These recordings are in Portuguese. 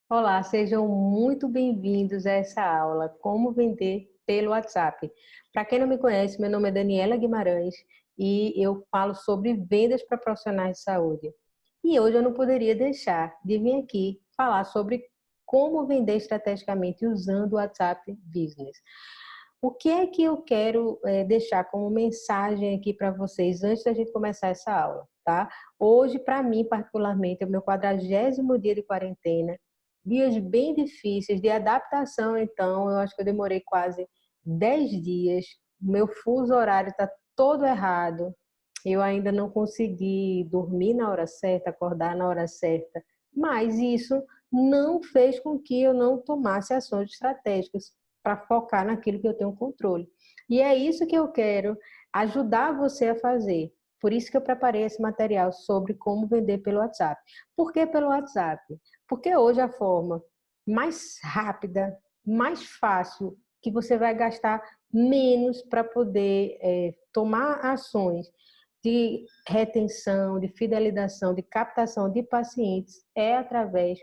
Olá, sejam muito bem-vindos a essa aula Como Vender pelo WhatsApp. Para quem não me conhece, meu nome é Daniela Guimarães e eu falo sobre vendas para profissionais de saúde. E hoje eu não poderia deixar de vir aqui falar sobre como vender estrategicamente usando o WhatsApp Business. O que é que eu quero deixar como mensagem aqui para vocês antes da gente começar essa aula, tá? Hoje, para mim, particularmente, é o meu 40º dia de quarentena, dias bem difíceis de adaptação, então, eu acho que eu demorei quase 10 dias, meu fuso horário está todo errado, eu ainda não consegui dormir na hora certa, acordar na hora certa, mas isso não fez com que eu não tomasse ações estratégicas para focar naquilo que eu tenho controle. E é isso que eu quero ajudar você a fazer. Por isso que eu preparei esse material sobre como vender pelo WhatsApp. Por que pelo WhatsApp? Porque hoje a forma mais rápida, mais fácil, que você vai gastar menos para poder tomar ações de retenção, de fidelização, de captação de pacientes é através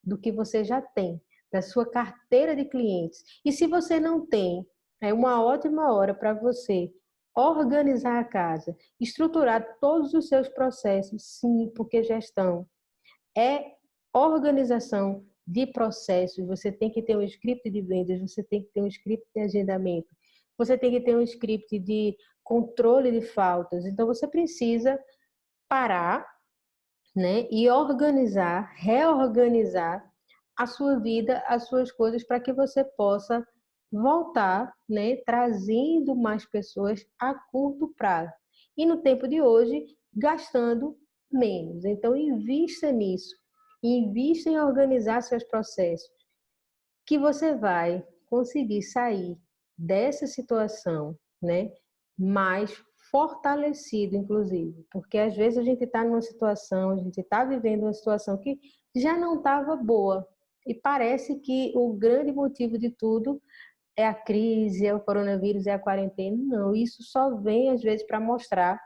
do que você já tem, da sua carteira de clientes. E se você não tem, é uma ótima hora para você organizar a casa, estruturar todos os seus processos, sim, porque gestão é organização de processos. Você tem que ter um script de vendas, você tem que ter um script de agendamento, você tem que ter um script de controle de faltas. Então, você precisa parar, né, e organizar, reorganizar a sua vida, as suas coisas, para que você possa voltar, né, trazendo mais pessoas a curto prazo. E no tempo de hoje, gastando menos. Então, invista nisso. Invista em organizar seus processos, que você vai conseguir sair dessa situação, né, mais fortalecido, inclusive, porque às vezes a gente está numa situação, a gente está vivendo uma situação que já não estava boa e parece que o grande motivo de tudo é a crise, é o coronavírus, é a quarentena. Não, isso só vem às vezes para mostrar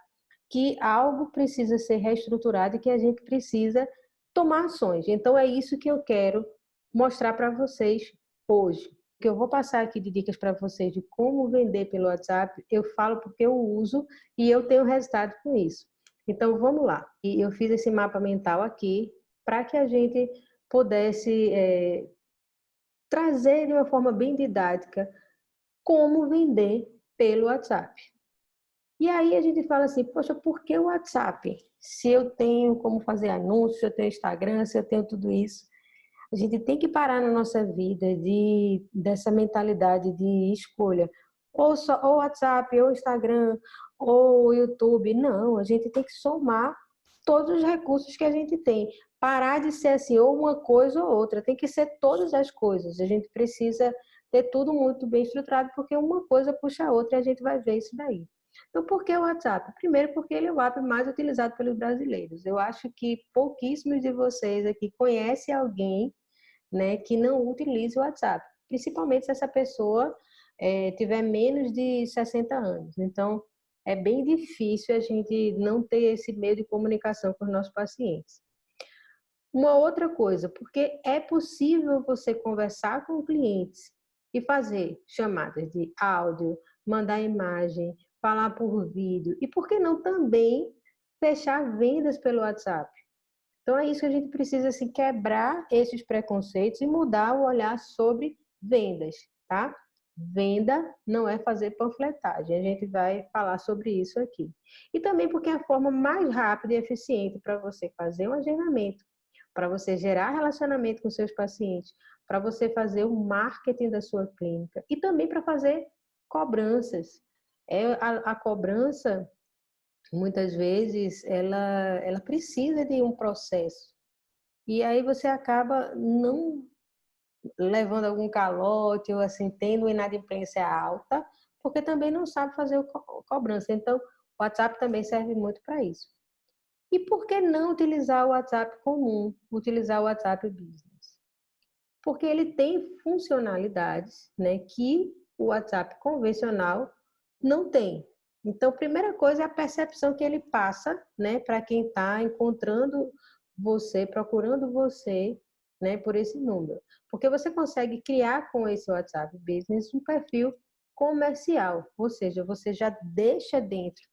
que algo precisa ser reestruturado e que a gente precisa tomar ações. Então é isso que eu quero mostrar para vocês hoje. O que eu vou passar aqui de dicas para vocês de como vender pelo WhatsApp, eu falo porque eu uso e eu tenho resultado com isso. Então vamos lá. E eu fiz esse mapa mental aqui para que a gente pudesse trazer de uma forma bem didática como vender pelo WhatsApp. E aí a gente fala assim, poxa, por que o WhatsApp? Se eu tenho como fazer anúncios, se eu tenho Instagram, se eu tenho tudo isso. A gente tem que parar na nossa vida dessa mentalidade de escolha. Ou só ou WhatsApp, ou Instagram, ou YouTube. Não, a gente tem que somar todos os recursos que a gente tem. Parar de ser assim, ou uma coisa ou outra. Tem que ser todas as coisas. A gente precisa ter tudo muito bem estruturado, porque uma coisa puxa a outra e a gente vai ver isso daí. Então, por que o WhatsApp? Primeiro, porque ele é o app mais utilizado pelos brasileiros. Eu acho que pouquíssimos de vocês aqui conhecem alguém, né, que não utilize o WhatsApp, principalmente se essa pessoa tiver menos de 60 anos. Então, é bem difícil a gente não ter esse meio de comunicação com os nossos pacientes. Uma outra coisa, porque é possível você conversar com clientes e fazer chamadas de áudio, mandar imagem, falar por vídeo, e por que não também fechar vendas pelo WhatsApp? Então é isso que a gente precisa assim, quebrar esses preconceitos e mudar o olhar sobre vendas, tá? Venda não é fazer panfletagem, a gente vai falar sobre isso aqui. E também porque é a forma mais rápida e eficiente para você fazer um agendamento, para você gerar relacionamento com seus pacientes, para você fazer o marketing da sua clínica e também para fazer cobranças. A cobrança muitas vezes ela precisa de um processo. E aí você acaba não levando algum calote ou assim, tendo inadimplência alta, porque também não sabe fazer cobrança. Então, o WhatsApp também serve muito para isso. E por que não utilizar o WhatsApp comum, utilizar o WhatsApp Business? Porque ele tem funcionalidades, né, que o WhatsApp convencional não tem. Então, a primeira coisa é a percepção que ele passa, né, para quem está encontrando você, procurando você, né, por esse número. Porque você consegue criar com esse WhatsApp Business um perfil comercial, ou seja, você já deixa dentro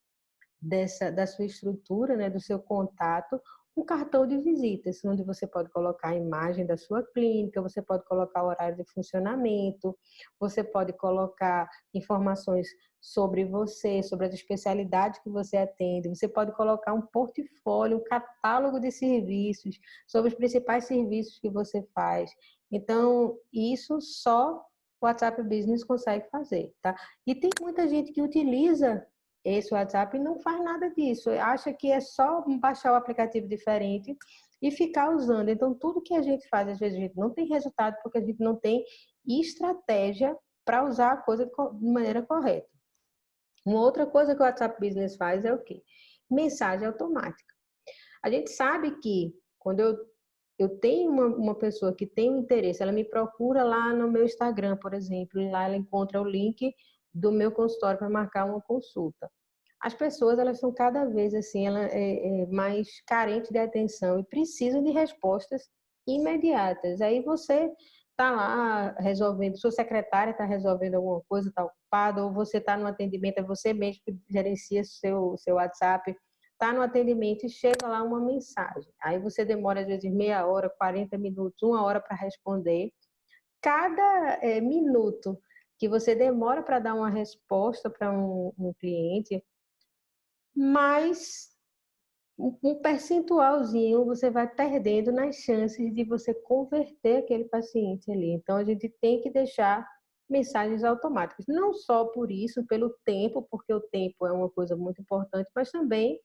da sua estrutura, né, do seu contato, um cartão de visitas, onde você pode colocar a imagem da sua clínica, você pode colocar o horário de funcionamento, você pode colocar informações sobre você, sobre as especialidades que você atende, você pode colocar um portfólio, um catálogo de serviços, sobre os principais serviços que você faz. Então, isso só o WhatsApp Business consegue fazer, tá? E tem muita gente que utiliza esse WhatsApp não faz nada disso, acha que é só baixar o aplicativo diferente e ficar usando. Então, tudo que a gente faz, às vezes a gente não tem resultado porque a gente não tem estratégia para usar a coisa de maneira correta. Uma outra coisa que o WhatsApp Business faz é o quê? Mensagem automática. A gente sabe que quando eu tenho uma pessoa que tem um interesse, ela me procura lá no meu Instagram, por exemplo, e lá ela encontra o link do meu consultório para marcar uma consulta. As pessoas, elas são cada vez assim, mais carentes de atenção e precisam de respostas imediatas. Aí você está lá resolvendo, sua secretária está resolvendo alguma coisa, está ocupada, ou você está no atendimento, é você mesmo que gerencia seu WhatsApp, está no atendimento e chega lá uma mensagem. Aí você demora, às vezes, meia hora, 40 minutos, uma hora para responder. Cada minuto que você demora para dar uma resposta para um cliente, mais um percentualzinho você vai perdendo nas chances de você converter aquele paciente ali. Então, a gente tem que deixar mensagens automáticas. Não só por isso, pelo tempo, porque o tempo é uma coisa muito importante, mas também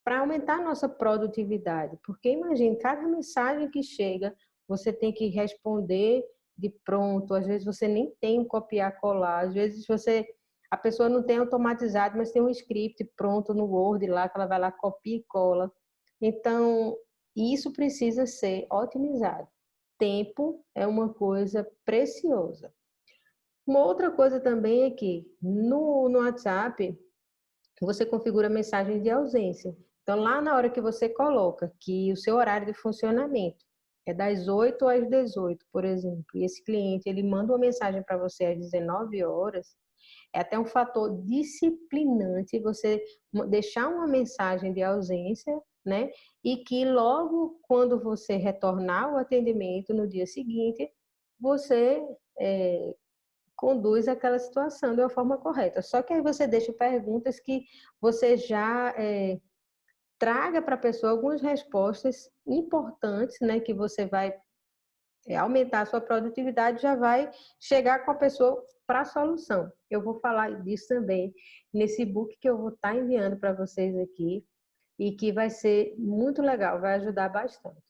para aumentar a nossa produtividade. Porque imagine, cada mensagem que chega, você tem que responder de pronto. Às vezes você nem tem um copiar-colar. Às vezes a pessoa não tem automatizado, mas tem um script pronto no Word lá, que ela vai lá, copia e cola. Então, isso precisa ser otimizado. Tempo é uma coisa preciosa. Uma outra coisa também é que no WhatsApp, você configura mensagens de ausência. Então, lá na hora que você coloca que o seu horário de funcionamento é das 8 às 18, por exemplo, e esse cliente ele manda uma mensagem para você às 19 horas, é até um fator disciplinante você deixar uma mensagem de ausência, né? E que logo quando você retornar ao atendimento no dia seguinte, você conduz aquela situação de uma forma correta. Só que aí você deixa perguntas que você já traga para a pessoa algumas respostas importantes, né? Que você vai aumentar a sua produtividade, já vai chegar com a pessoa para a solução. Eu vou falar disso também nesse e-book que eu vou estar enviando para vocês aqui e que vai ser muito legal, vai ajudar bastante.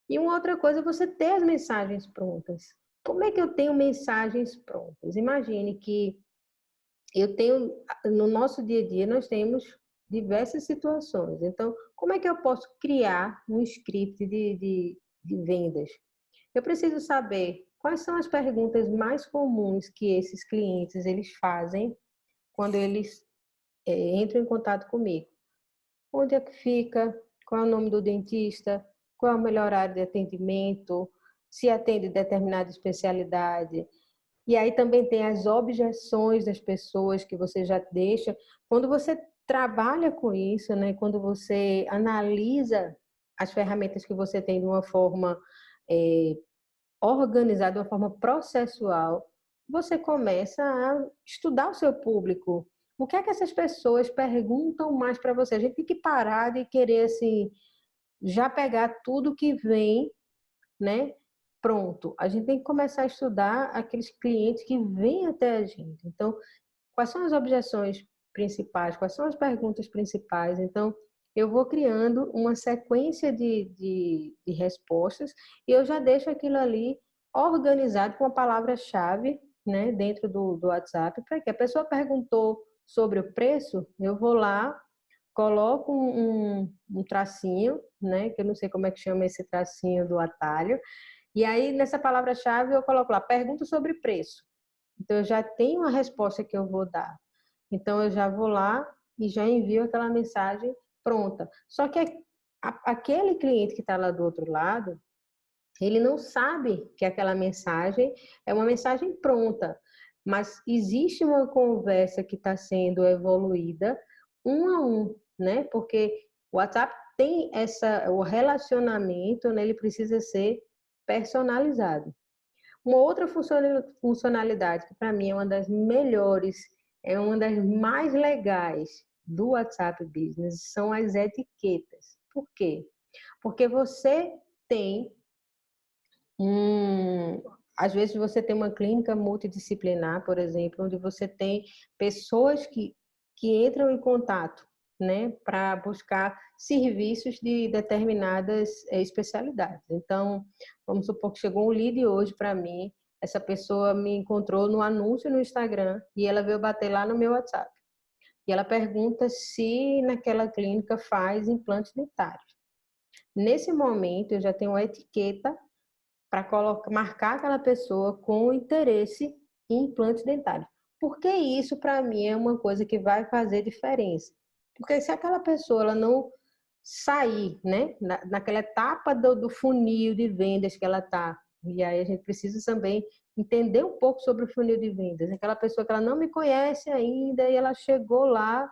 E uma outra coisa é você ter as mensagens prontas. Como é que eu tenho mensagens prontas? Imagine que eu tenho, no nosso dia a dia, nós temos diversas situações. Então, como é que eu posso criar um script de vendas? Eu preciso saber quais são as perguntas mais comuns que esses clientes eles fazem quando eles entram em contato comigo. Onde é que fica? Qual é o nome do dentista? Qual é o melhor horário de atendimento? Se atende determinada especialidade? E aí também tem as objeções das pessoas que você já deixa. Quando você trabalha com isso, né? Quando você analisa as ferramentas que você tem de uma forma organizada, de uma forma processual, você começa a estudar o seu público. O que é que essas pessoas perguntam mais para você? A gente tem que parar de querer assim já pegar tudo que vem, né? Pronto. A gente tem que começar a estudar aqueles clientes que vêm até a gente. Então, quais são as objeções principais? Quais são as perguntas principais? Então, eu vou criando uma sequência de respostas e eu já deixo aquilo ali organizado com a palavra-chave, né, dentro do WhatsApp, para que a pessoa perguntou sobre o preço, eu vou lá, coloco um tracinho, né, que eu não sei como é que chama esse tracinho do atalho, e aí nessa palavra-chave eu coloco lá, pergunta sobre preço. Então eu já tenho a resposta que eu vou dar. Então eu já vou lá e já envio aquela mensagem pronta. Só que aquele cliente que está lá do outro lado, Ele não sabe que aquela mensagem é uma mensagem pronta, mas existe uma conversa que está sendo evoluída um a um, né? Porque o WhatsApp tem o relacionamento, né? Ele precisa ser personalizado. Uma outra funcionalidade que para mim é uma das melhores, é uma das mais legais do WhatsApp Business são as etiquetas. Por quê? Porque você tem um, às vezes você tem uma clínica multidisciplinar, por exemplo, onde você tem pessoas que entram em contato, né, para buscar serviços de determinadas especialidades. Então, vamos supor que chegou um lead hoje para mim, essa pessoa me encontrou no anúncio no Instagram e ela veio bater lá no meu WhatsApp. E ela pergunta se naquela clínica faz implantes dentários. Nesse momento, eu já tenho uma etiqueta para marcar aquela pessoa com interesse em implante dentário. Porque isso, para mim, é uma coisa que vai fazer diferença. Porque se aquela pessoa ela não sair, né, naquela etapa do funil de vendas que ela está, e aí a gente precisa também entender um pouco sobre o funil de vendas. Aquela pessoa que ela não me conhece ainda e ela chegou lá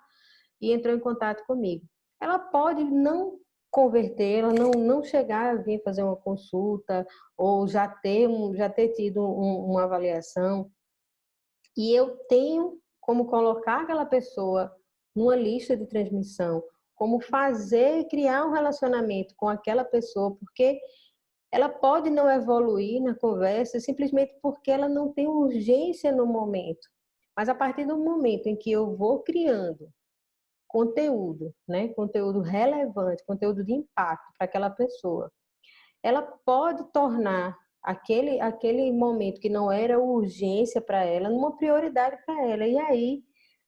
e entrou em contato comigo. Ela pode não converter, ela não chegar a vir fazer uma consulta ou já ter tido uma avaliação. E eu tenho como colocar aquela pessoa numa lista de transmissão, como fazer, criar um relacionamento com aquela pessoa, porque ela pode não evoluir na conversa simplesmente porque ela não tem urgência no momento. Mas a partir do momento em que eu vou criando conteúdo, né? Conteúdo relevante, conteúdo de impacto para aquela pessoa, ela pode tornar aquele momento que não era urgência para ela, numa prioridade para ela. E aí,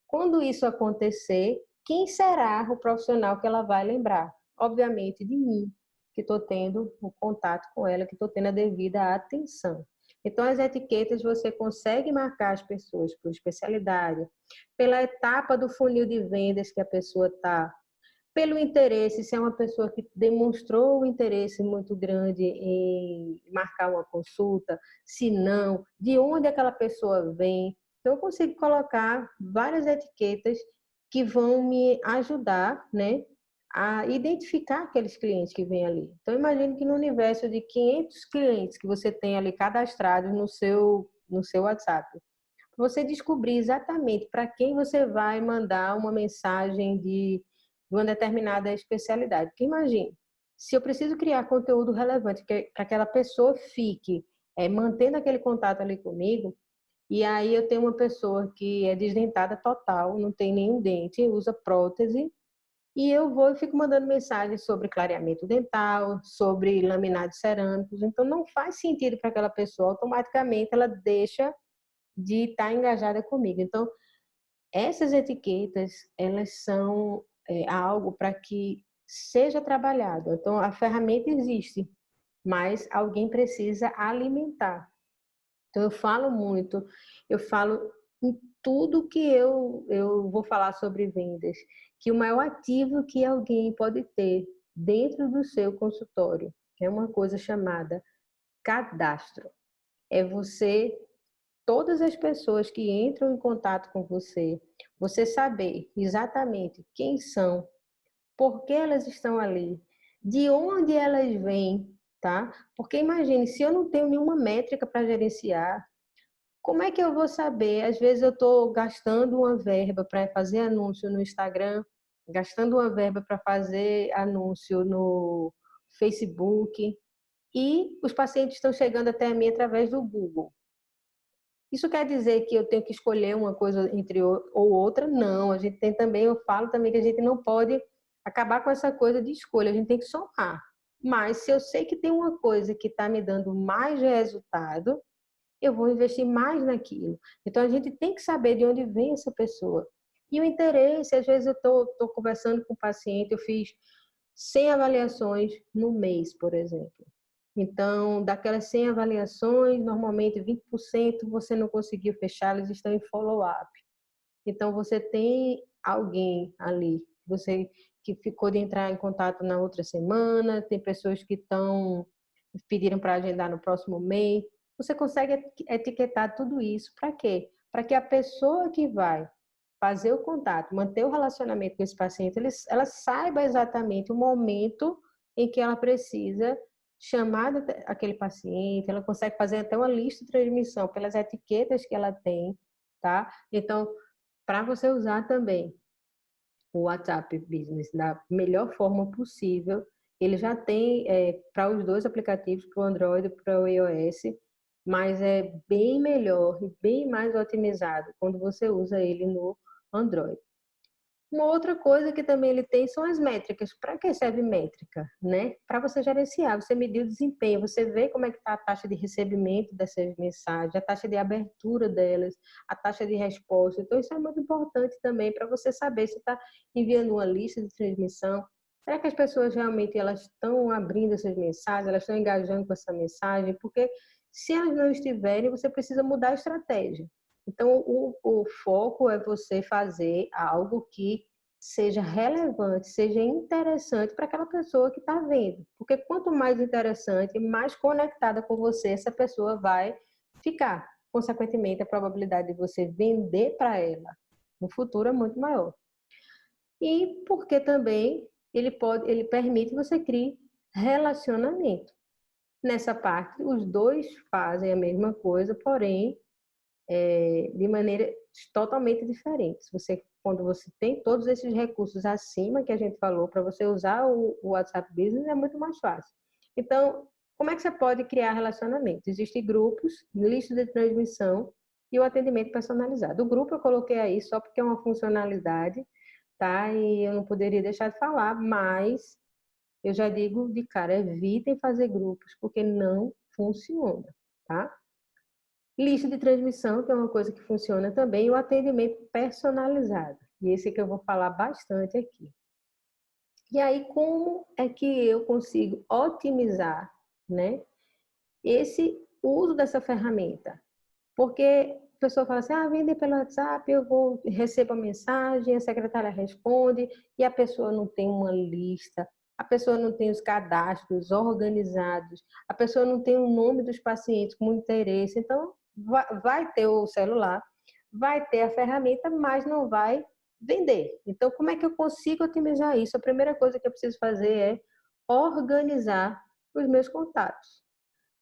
quando isso acontecer, quem será o profissional que ela vai lembrar? Obviamente de mim, que estou tendo o contato com ela, que estou tendo a devida atenção. Então, as etiquetas você consegue marcar as pessoas por especialidade, pela etapa do funil de vendas que a pessoa está, pelo interesse, se é uma pessoa que demonstrou um interesse muito grande em marcar uma consulta, se não, de onde aquela pessoa vem. Então, eu consigo colocar várias etiquetas que vão me ajudar, né, a identificar aqueles clientes que vêm ali. Então, imagine que no universo de 500 clientes que você tem ali cadastrados no seu WhatsApp, você descobrir exatamente para quem você vai mandar uma mensagem de uma determinada especialidade. Porque imagine, se eu preciso criar conteúdo relevante para que aquela pessoa fique mantendo aquele contato ali comigo, e aí eu tenho uma pessoa que é desdentada total, não tem nenhum dente, usa prótese, e eu vou e fico mandando mensagens sobre clareamento dental, sobre laminados cerâmicos, então não faz sentido para aquela pessoa, automaticamente ela deixa de estar engajada comigo. Então, essas etiquetas, elas são algo para que seja trabalhado. Então, a ferramenta existe, mas alguém precisa alimentar. Então, eu falo muito, eu falo em tudo que eu vou falar sobre vendas, que o maior ativo que alguém pode ter dentro do seu consultório é uma coisa chamada cadastro. É você, todas as pessoas que entram em contato com você, você saber exatamente quem são, por que elas estão ali, de onde elas vêm, tá? Porque imagine, se eu não tenho nenhuma métrica para gerenciar, como é que eu vou saber? Às vezes eu estou gastando uma verba para fazer anúncio no Instagram, gastando uma verba para fazer anúncio no Facebook, e os pacientes estão chegando até mim através do Google. Isso quer dizer que eu tenho que escolher uma coisa entre ou outra? Não, a gente tem também, eu falo também que a gente não pode acabar com essa coisa de escolha, a gente tem que somar. Mas se eu sei que tem uma coisa que está me dando mais resultado, eu vou investir mais naquilo. Então a gente tem que saber de onde vem essa pessoa. E o interesse, às vezes eu estou conversando com o paciente, eu fiz 100 avaliações no mês, por exemplo. Então, daquelas 100 avaliações, normalmente 20% você não conseguiu fechar, eles estão em follow-up. Então, você tem alguém ali, você que ficou de entrar em contato na outra semana, tem pessoas que estão pediram para agendar no próximo mês. Você consegue etiquetar tudo isso. Para quê? Para que a pessoa que vai fazer o contato, manter o relacionamento com esse paciente, ela saiba exatamente o momento em que ela precisa chamar aquele paciente, ela consegue fazer até uma lista de transmissão pelas etiquetas que ela tem, tá? Então, para você usar também o WhatsApp Business da melhor forma possível, ele já tem para os dois aplicativos, para o Android e para o iOS, mas é bem melhor e bem mais otimizado quando você usa ele no Android. Uma outra coisa que também ele tem são as métricas. Para que serve métrica? Né? Para você gerenciar, você medir o desempenho, você vê como é que está a taxa de recebimento dessas mensagens, a taxa de abertura delas, a taxa de resposta. Então, isso é muito importante também para você saber se está enviando uma lista de transmissão. Será que as pessoas realmente elas estão abrindo essas mensagens, elas estão engajando com essa mensagem? Porque se elas não estiverem, você precisa mudar a estratégia. Então, o foco é você fazer algo que seja relevante, seja interessante para aquela pessoa que está vendo. Porque quanto mais interessante, mais conectada com você essa pessoa vai ficar. Consequentemente, a probabilidade de você vender para ela no futuro é muito maior. E porque também ele permite que você crie relacionamento. Nessa parte, os dois fazem a mesma coisa, porém de maneira totalmente diferente. Quando você tem todos esses recursos acima que a gente falou, para você usar o WhatsApp Business é muito mais fácil. Então, como é que você pode criar relacionamento? Existem grupos, lista de transmissão e o atendimento personalizado. O grupo eu coloquei aí só porque é uma funcionalidade, tá? E eu não poderia deixar de falar, mas eu já digo de cara, evitem fazer grupos, porque não funciona, tá? Lista de transmissão, que é uma coisa que funciona também, e o atendimento personalizado. E esse que eu vou falar bastante aqui. E aí, como é que eu consigo otimizar, né, esse uso dessa ferramenta? Porque a pessoa fala assim, vender pelo WhatsApp, recebo a mensagem, a secretária responde, e a pessoa não tem uma lista, a pessoa não tem os cadastros organizados, a pessoa não tem o nome dos pacientes com interesse. Então, vai ter o celular, vai ter a ferramenta, mas não vai vender. Então, como é que eu consigo otimizar isso? A primeira coisa que eu preciso fazer é organizar os meus contatos.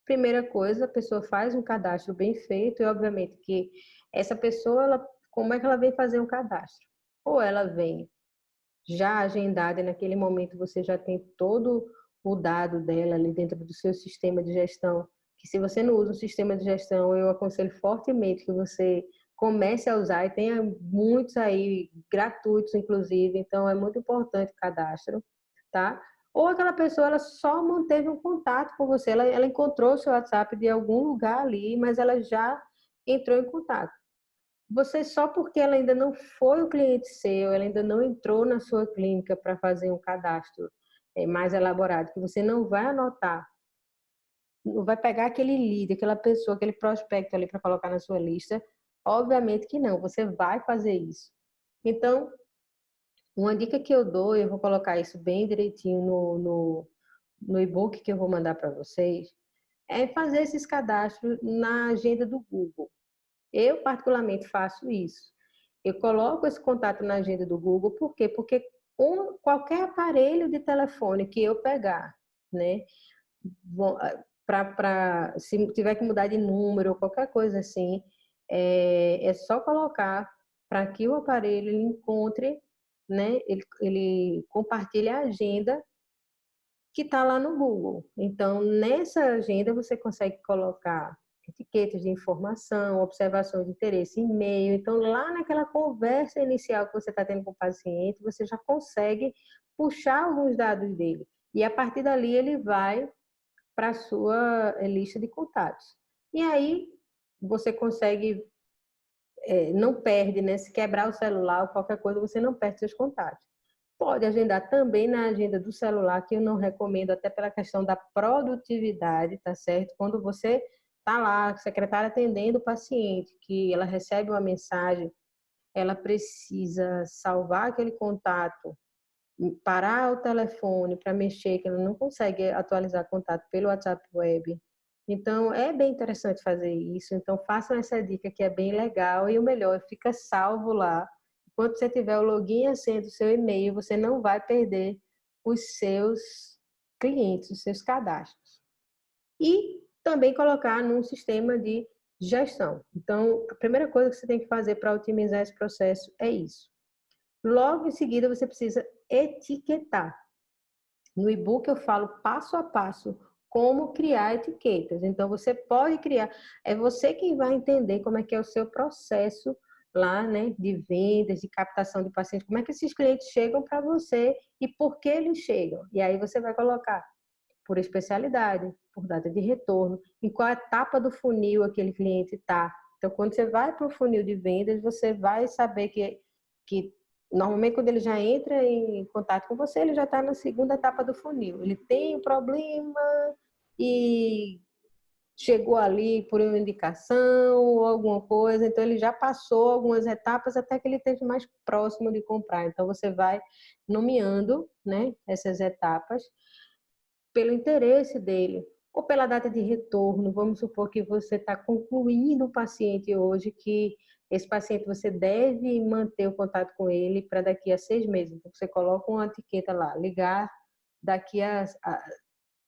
Primeira coisa, a pessoa faz um cadastro bem feito e, obviamente, que essa pessoa, como é que ela vem fazer um cadastro? Ou ela vem já agendada e naquele momento você já tem todo o dado dela ali dentro do seu sistema de gestão, que se você não usa o sistema de gestão, eu aconselho fortemente que você comece a usar e tenha muitos aí gratuitos, inclusive, então é muito importante o cadastro, tá? Ou aquela pessoa, ela só manteve um contato com você, ela encontrou o seu WhatsApp de algum lugar ali, mas ela já entrou em contato. Você só porque ela ainda não foi o cliente seu, ela ainda não entrou na sua clínica para fazer um cadastro mais elaborado, que você não vai anotar, não vai pegar aquele lead, aquela pessoa, aquele prospecto ali para colocar na sua lista, obviamente que não, você vai fazer isso. Então, uma dica que eu dou, eu vou colocar isso bem direitinho no e-book que eu vou mandar para vocês, é fazer esses cadastros na agenda do Google. Eu, particularmente, faço isso. Eu coloco esse contato na agenda do Google, por quê? Porque qualquer aparelho de telefone que eu pegar, né, se tiver que mudar de número ou qualquer coisa assim, é só colocar para que o aparelho ele encontre, né, ele compartilhe a agenda que está lá no Google. Então, nessa agenda você consegue colocar etiquetas de informação, observação de interesse, e-mail. Então, lá naquela conversa inicial que você está tendo com o paciente, você já consegue puxar alguns dados dele. E a partir dali ele vai para a sua lista de contatos. E aí você consegue, não perde, né? Se quebrar o celular ou qualquer coisa, você não perde seus contatos. Pode agendar também na agenda do celular, que eu não recomendo, até pela questão da produtividade, tá certo? Quando você tá lá, a secretária atendendo o paciente, que ela recebe uma mensagem, ela precisa salvar aquele contato parar o telefone para mexer, que ela não consegue atualizar contato pelo WhatsApp Web. Então, é bem interessante fazer isso. Então, façam essa dica que é bem legal e o melhor, fica salvo lá. Quando você tiver o login e a senha do seu e-mail, você não vai perder os seus clientes, os seus cadastros. E também colocar num sistema de gestão. Então, a primeira coisa que você tem que fazer para otimizar esse processo é isso. Logo em seguida, você precisa etiquetar. No e-book eu falo passo a passo como criar etiquetas. Então, você pode criar, é você quem vai entender como é que é o seu processo lá, né, de vendas, de captação de pacientes, como é que esses clientes chegam para você e por que eles chegam. E aí você vai colocar por especialidade, por data de retorno, em qual etapa do funil aquele cliente está. Então, quando você vai para o funil de vendas, você vai saber que normalmente quando ele já entra em contato com você, ele já está na segunda etapa do funil. Ele tem um problema e chegou ali por uma indicação ou alguma coisa, então ele já passou algumas etapas até que ele esteja mais próximo de comprar. Então, você vai nomeando, né, essas etapas pelo interesse dele ou pela data de retorno. Vamos supor que você está concluindo o paciente hoje, que esse paciente você deve manter o contato com ele para daqui a 6 meses. Então, você coloca uma etiqueta lá, ligar daqui a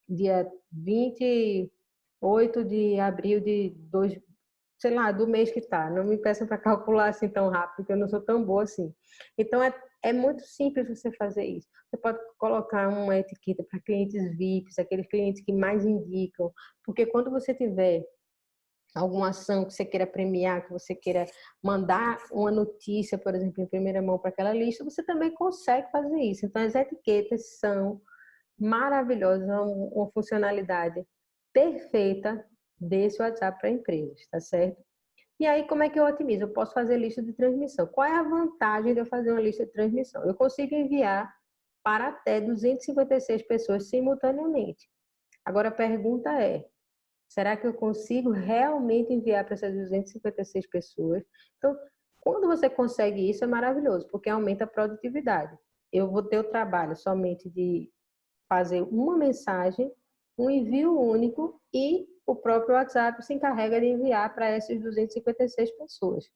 dia 28 de abril de sei lá, do mês que está. Não me peçam para calcular assim tão rápido, porque eu não sou tão boa assim. Então, é muito simples você fazer isso. Você pode colocar uma etiqueta para clientes VIPs, aqueles clientes que mais indicam, porque quando você tiver alguma ação que você queira premiar, que você queira mandar uma notícia, por exemplo, em primeira mão para aquela lista, você também consegue fazer isso. Então, as etiquetas são maravilhosas, uma funcionalidade perfeita desse WhatsApp para empresas, tá certo? E aí, como é que eu otimizo? Eu posso fazer lista de transmissão. Qual é a vantagem de eu fazer uma lista de transmissão? Eu consigo enviar para até 256 pessoas simultaneamente. Agora, a pergunta é, será que eu consigo realmente enviar para essas 256 pessoas? Então, quando você consegue isso, é maravilhoso, porque aumenta a produtividade. Eu vou ter o trabalho somente de fazer uma mensagem, um envio único e o próprio WhatsApp se encarrega de enviar para essas 256 pessoas.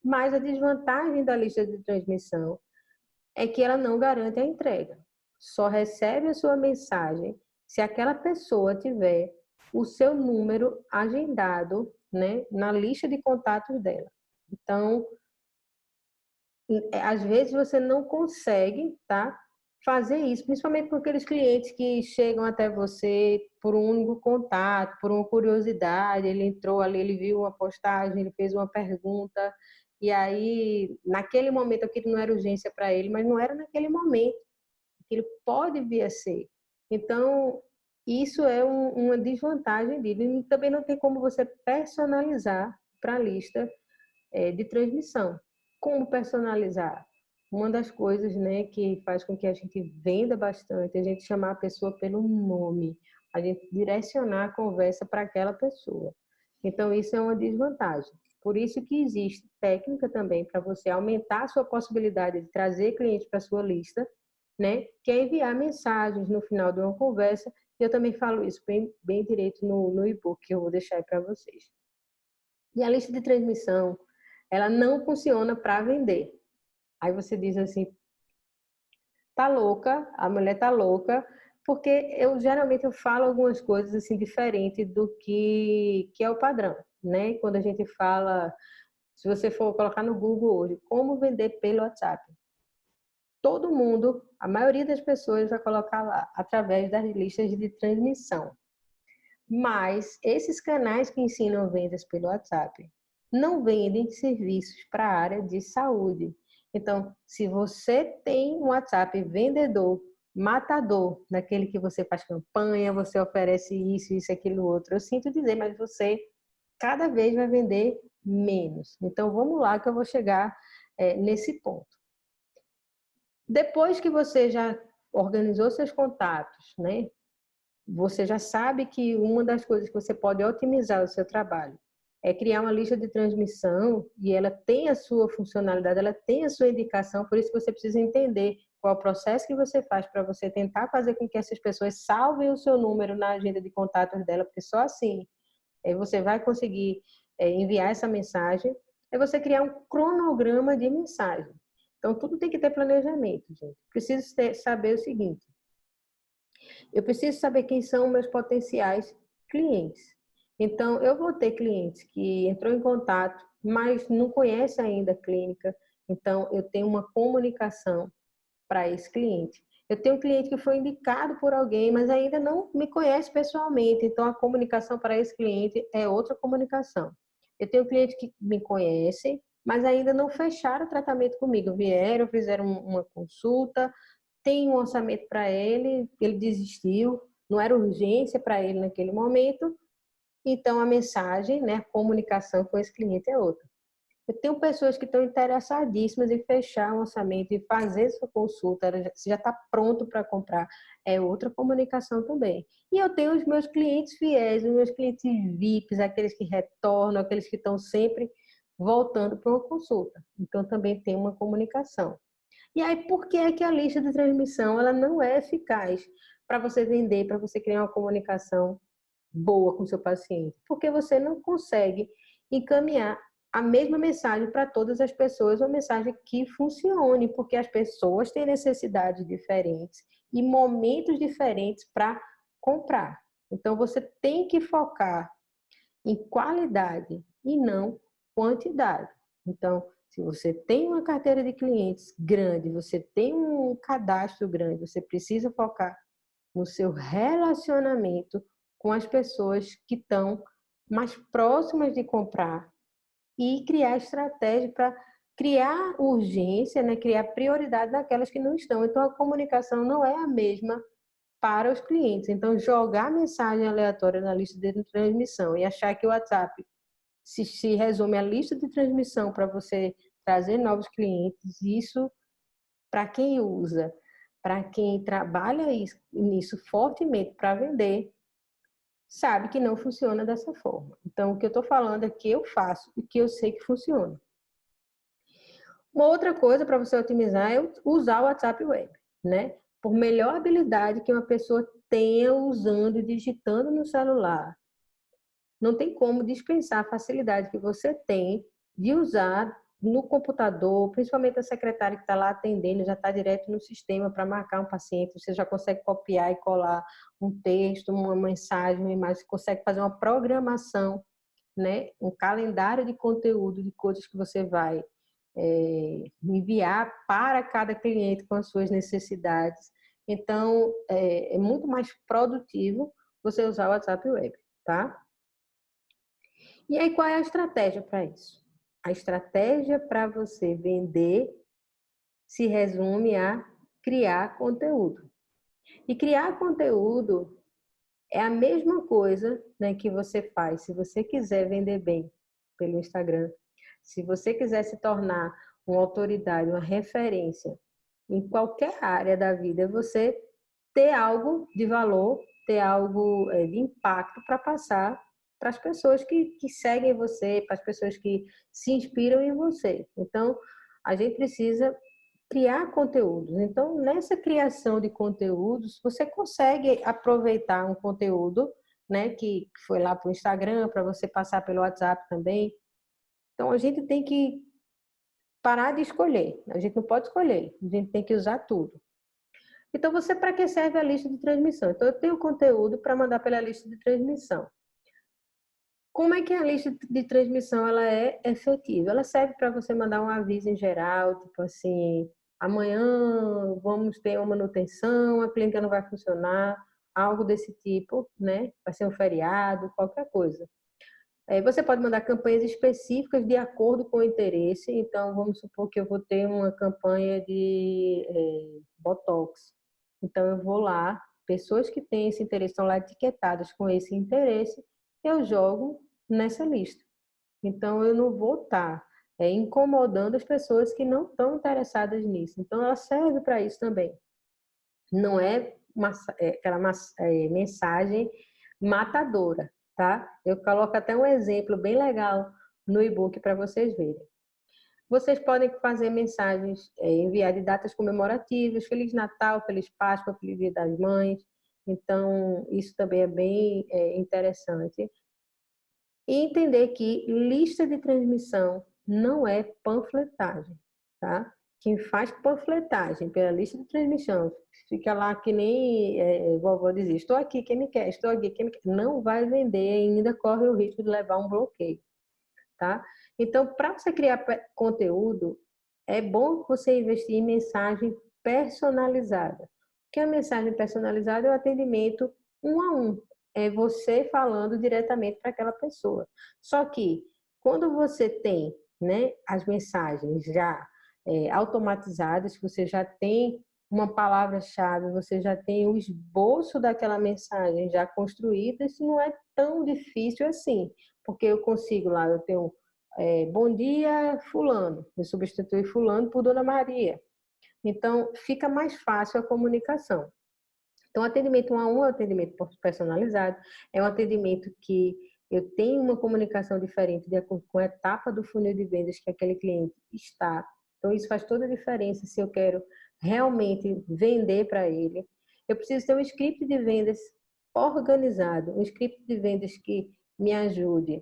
Mas a desvantagem da lista de transmissão é que ela não garante a entrega. Só recebe a sua mensagem se aquela pessoa tiver o seu número agendado, né, na lista de contatos dela. Então, às vezes você não consegue, tá, fazer isso, principalmente por aqueles clientes que chegam até você por um único contato, por uma curiosidade, ele entrou ali, ele viu uma postagem, ele fez uma pergunta, e aí, naquele momento, aquilo não era urgência para ele, mas não era naquele momento, aquilo pode vir a ser. Então, isso é uma desvantagem dele, e também não tem como você personalizar para a lista de transmissão. Como personalizar? Uma das coisas, né, que faz com que a gente venda bastante é a gente chamar a pessoa pelo nome, a gente direcionar a conversa para aquela pessoa. Então, isso é uma desvantagem. Por isso que existe técnica também para você aumentar a sua possibilidade de trazer clientes para a sua lista, né, que é enviar mensagens no final de uma conversa. Eu também falo isso bem direito no e-book que eu vou deixar aí para vocês. E a lista de transmissão, ela não funciona para vender. Aí você diz assim, tá louca, a mulher tá louca, porque eu geralmente eu falo algumas coisas assim diferentes do que é o padrão, né? Quando a gente fala, se você for colocar no Google hoje, como vender pelo WhatsApp, todo mundo, a maioria das pessoas vai colocar lá através das listas de transmissão. Mas esses canais que ensinam vendas pelo WhatsApp não vendem serviços para a área de saúde. Então, se você tem um WhatsApp vendedor, matador, daquele que você faz campanha, você oferece isso, isso, aquilo, outro, eu sinto dizer, mas você cada vez vai vender menos. Então, vamos lá que eu vou chegar nesse ponto. Depois que você já organizou seus contatos, né? Você já sabe que uma das coisas que você pode otimizar o seu trabalho é criar uma lista de transmissão e ela tem a sua funcionalidade, ela tem a sua indicação, por isso que você precisa entender qual é o processo que você faz para você tentar fazer com que essas pessoas salvem o seu número na agenda de contatos dela, porque só assim você vai conseguir enviar essa mensagem, é você criar um cronograma de mensagem. Então, tudo tem que ter planejamento, gente. Preciso saber o seguinte, eu preciso saber quem são meus potenciais clientes. Então, eu vou ter clientes que entrou em contato, mas não conhece ainda a clínica, então eu tenho uma comunicação para esse cliente. Eu tenho um cliente que foi indicado por alguém, mas ainda não me conhece pessoalmente, então a comunicação para esse cliente é outra comunicação. Eu tenho um cliente que me conhece, mas ainda não fecharam o tratamento comigo. Vieram, fizeram uma consulta, tem um orçamento para ele, ele desistiu, não era urgência para ele naquele momento, então a mensagem, né, a comunicação com esse cliente é outra. Eu tenho pessoas que estão interessadíssimas em fechar um orçamento e fazer sua consulta, você já está pronto para comprar, é outra comunicação também. E eu tenho os meus clientes fiéis, os meus clientes VIPs, aqueles que retornam, aqueles que estão sempre voltando para uma consulta. Então também tem uma comunicação. E aí, por que é que a lista de transmissão ela não é eficaz para você vender, para você criar uma comunicação boa com o seu paciente? Porque você não consegue encaminhar a mesma mensagem para todas as pessoas, uma mensagem que funcione, porque as pessoas têm necessidades diferentes e momentos diferentes para comprar. Então, você tem que focar em qualidade e não quantidade. Então, se você tem uma carteira de clientes grande, você tem um cadastro grande, você precisa focar no seu relacionamento com as pessoas que estão mais próximas de comprar e criar estratégia para criar urgência, né? Criar prioridade naquelas que não estão. Então, a comunicação não é a mesma para os clientes. Então, jogar mensagem aleatória na lista de transmissão e achar que o WhatsApp se resume à lista de transmissão para você trazer novos clientes, isso para quem usa, para quem trabalha nisso fortemente para vender, sabe que não funciona dessa forma. Então, o que eu estou falando é que eu faço e que eu sei que funciona. Uma outra coisa para você otimizar é usar o WhatsApp Web, né? Por melhor habilidade que uma pessoa tenha usando e digitando no celular, não tem como dispensar a facilidade que você tem de usar no computador, principalmente a secretária que está lá atendendo, já está direto no sistema para marcar um paciente, você já consegue copiar e colar um texto, uma mensagem, uma imagem, você consegue fazer uma programação, né? Um calendário de conteúdo, de coisas que você vai enviar para cada cliente com as suas necessidades. Então, é muito mais produtivo você usar o WhatsApp Web, tá? E aí, qual é a estratégia para isso? A estratégia para você vender se resume a criar conteúdo. E criar conteúdo é a mesma coisa, né, que você faz. Se você quiser vender bem pelo Instagram, se você quiser se tornar uma autoridade, uma referência em qualquer área da vida, você ter algo de valor, ter algo de impacto para passar para as pessoas que seguem você, para as pessoas que se inspiram em você. Então, a gente precisa criar conteúdos. Então, nessa criação de conteúdos, você consegue aproveitar um conteúdo, né, que foi lá para o Instagram, para você passar pelo WhatsApp também. Então, a gente tem que parar de escolher. A gente não pode escolher, a gente tem que usar tudo. Então, você, para que serve a lista de transmissão? Então, eu tenho conteúdo para mandar pela lista de transmissão. Como é que a lista de transmissão ela é efetiva? Ela serve para você mandar um aviso em geral, tipo assim, amanhã vamos ter uma manutenção, a clínica não vai funcionar, algo desse tipo, né? Vai ser um feriado, qualquer coisa. Você pode mandar campanhas específicas de acordo com o interesse. Então, vamos supor que eu vou ter uma campanha de Botox. Então, eu vou lá, pessoas que têm esse interesse estão lá etiquetadas com esse interesse, eu jogo nessa lista. Então, eu não vou estar incomodando as pessoas que não estão interessadas nisso. Então, ela serve para isso também. Não é aquela mensagem matadora, tá? Eu coloco até um exemplo bem legal no e-book para vocês verem. Vocês podem fazer mensagens, enviar de datas comemorativas, Feliz Natal, Feliz Páscoa, Feliz Dia das Mães. Então, isso também é bem interessante. E entender que lista de transmissão não é panfletagem, tá? Quem faz panfletagem pela lista de transmissão, fica lá que nem vovó dizia, estou aqui, quem me quer, estou aqui, quem me quer, não vai vender e ainda corre o risco de levar um bloqueio, tá? Então, para você criar conteúdo, é bom você investir em mensagem personalizada. Porque a mensagem personalizada é o atendimento um a um. É você falando diretamente para aquela pessoa. Só que, quando você tem, né, as mensagens já automatizadas, você já tem uma palavra-chave, você já tem o esboço daquela mensagem já construída, isso não é tão difícil assim. Porque eu consigo lá, eu tenho bom dia, fulano. Eu substitui fulano por Dona Maria. Então, fica mais fácil a comunicação. Então, atendimento um a um é um atendimento personalizado, é um atendimento que eu tenho uma comunicação diferente de acordo com a etapa do funil de vendas que aquele cliente está. Então, isso faz toda a diferença se eu quero realmente vender para ele. Eu preciso ter um script de vendas organizado, um script de vendas que me ajude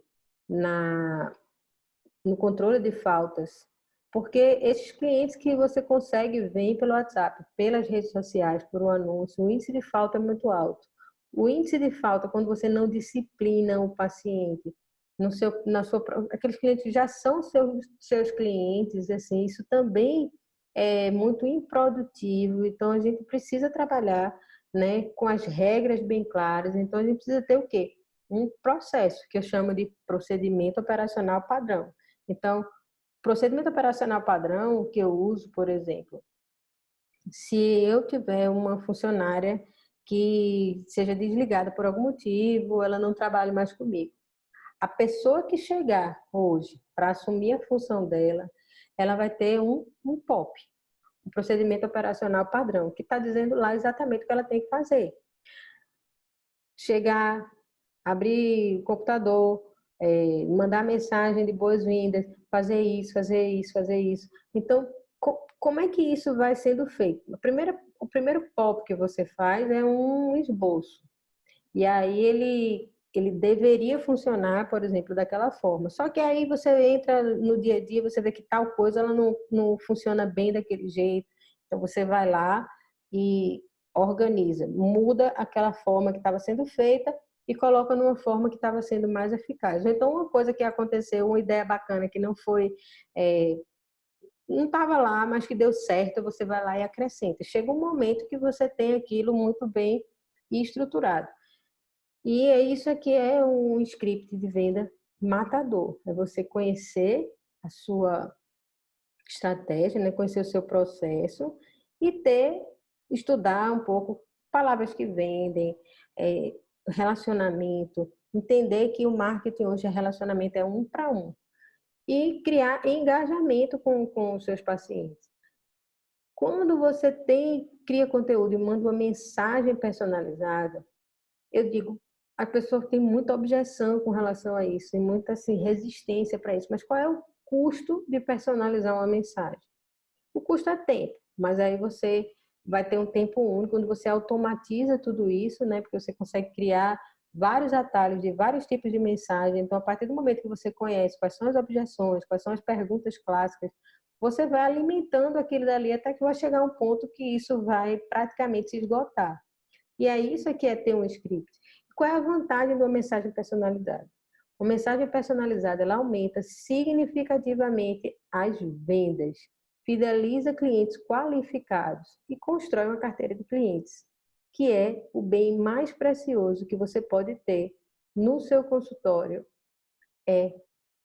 no controle de faltas, porque esses clientes que você consegue ver pelo WhatsApp, pelas redes sociais, por um anúncio, o índice de falta é muito alto. O índice de falta, quando você não disciplina o paciente, no seu, na sua, aqueles clientes que já são seus clientes, assim, isso também é muito improdutivo. Então, a gente precisa trabalhar, né, com as regras bem claras. Então, a gente precisa ter o quê? Um processo, que eu chamo de procedimento operacional padrão. Então, procedimento operacional padrão que eu uso, por exemplo, se eu tiver uma funcionária que seja desligada por algum motivo, ela não trabalha mais comigo. A pessoa que chegar hoje para assumir a função dela, ela vai ter um POP, um procedimento operacional padrão, que está dizendo lá exatamente o que ela tem que fazer. Chegar, abrir o computador, mandar mensagem de boas-vindas, fazer isso, fazer isso, fazer isso. Então, como é que isso vai sendo feito? O primeiro POP que você faz é um esboço. E aí ele deveria funcionar, por exemplo, daquela forma. Só que aí você entra no dia a dia, você vê que tal coisa ela não funciona bem daquele jeito. Então você vai lá e organiza, muda aquela forma que estava sendo feita e coloca numa forma que estava sendo mais eficaz. Então, uma coisa que aconteceu, uma ideia bacana que não foi, não estava lá, mas que deu certo, você vai lá e acrescenta. Chega um momento que você tem aquilo muito bem estruturado. E isso aqui é um script de venda matador. É você conhecer a sua estratégia, né? Conhecer o seu processo e estudar um pouco palavras que vendem, relacionamento, entender que o marketing hoje é relacionamento, é um para um. E criar engajamento com os seus pacientes. Quando você cria conteúdo e manda uma mensagem personalizada, eu digo, a pessoa tem muita objeção com relação a isso, e muita assim, resistência para isso. Mas qual é o custo de personalizar uma mensagem? O custo é tempo, mas aí você vai ter um tempo único, quando você automatiza tudo isso, né? Porque você consegue criar vários atalhos de vários tipos de mensagem. Então, a partir do momento que você conhece quais são as objeções, quais são as perguntas clássicas, você vai alimentando aquilo dali até que vai chegar um ponto que isso vai praticamente se esgotar. E é isso que é ter um script. Qual é a vantagem de uma mensagem personalizada? Uma mensagem personalizada, ela aumenta significativamente as vendas, fideliza clientes qualificados e constrói uma carteira de clientes, que é o bem mais precioso que você pode ter no seu consultório, é